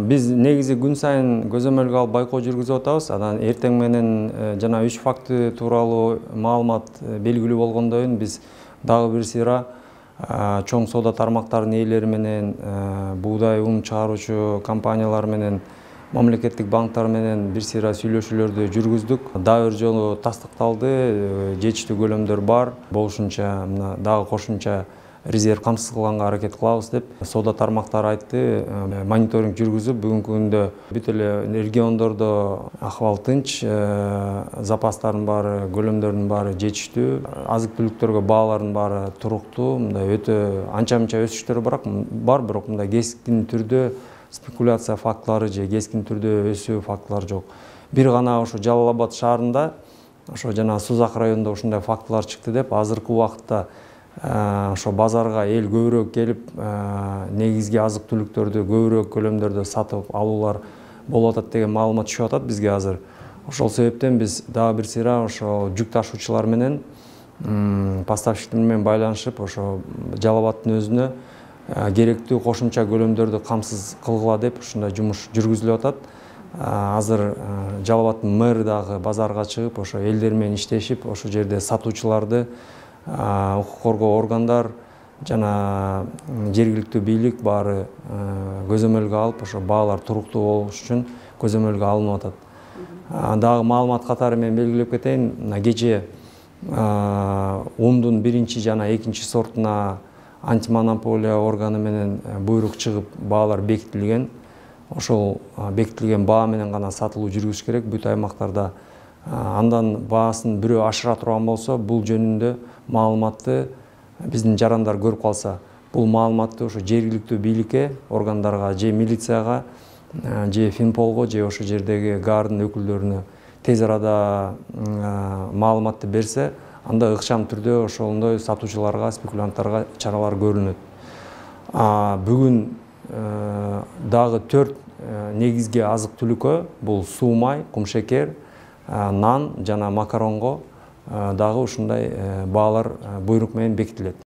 Биз негизи күн сайын көзөмөлгө алып байкоо жүргүзүп атабыз. Анан эртең менен жана 3 факты тууралуу маалымат белгилүү болгондон кийин биз дагы бир сыйра чоң соода тармактарынын ээлери менен, буудай ун чыгаруучу компаниялар менен, мамлекеттик банктар менен бир сыйра сүйлөшүүлөрдү жүргүздүк. Дагы бир жолу тастыкталды, жетиштүү көлөмдөр бар. Болушунча мына дагы кошумча резерв камсыз кылганга аракет кылабыз деп соода тармактары айтты. Мониторинг жүргүзүп, бүгүнкү күндө бүт эле региондордо акыбал тынч, запастардын баары, көлөмдөрдүн баары жетиштүү, азык-түлүктөргө баалардын баары туруктуу. Мындай өтө анча-мынча өсүштөр бар, бирок мындай кескин түрдө спекуляция фактылары же кескин түрдө өсүү фактылары жок. Бир гана ошо Жалал Абад шаарында, ошо жана Сузак районунда ушундай фактылар чыкты деп, азыркы убакытта ошо базарга эл көбүрөөк келип, негизги азык-түлүктөрдү көбүрөөк көлөмдөрдө сатып алуулар болуп атат деген маалымат түшүп атат бизге азыр. Ошол себептен биз дагы бир сыйра ошо жүк ташуучулар менен, поставщиктер менен байланышып, ошо Жалал Абадтын өзүнө керектүү кошумча көлөмдөрдү камсыз кылгыла деп ушундай жумуш жүргүзүлүп атат. Азыр Жалал Абадтын мэрі дагы базарга чыгып, ошо элдер менен иштешип, ошол жерде сатуучуларды укук коргоо органдар жана жергиликтүү бийлик баары көзөмөлгө алып, ошо баалар туруктуу болуш үчүн көзөмөлгө алынып атат. Дагы маалымат катары мен белгилеп кетейин, кечээ ундун 1 жана 2 сортуна антимонополия органы менен буйрук чыгып, баалар бекитилген. Ошол бекитилген баа менен гана сатылуу жүргүзүш керек бүт аймактарда. Андан баасын бирөө ашыра турган болсо, бул жөнүндө маалыматты биздин жарандар көрүп калса, бул маалыматты ошо жергиликтүү бийликке, органдарга, же милицияга, же Финполго, же ошо жердеги ГАРдын өкүлдөрүнө тез арада маалыматты берсе, анда ыкчам түрдө ошондой сатуучуларга, спекулянттарга чаралар көрүлөт. Бүгүн дагы 4 негизги азык-түлүккө, бул суу май, кумшекер, нан жана макаронго дагы ушундай баалар буйрук менен бекитилет.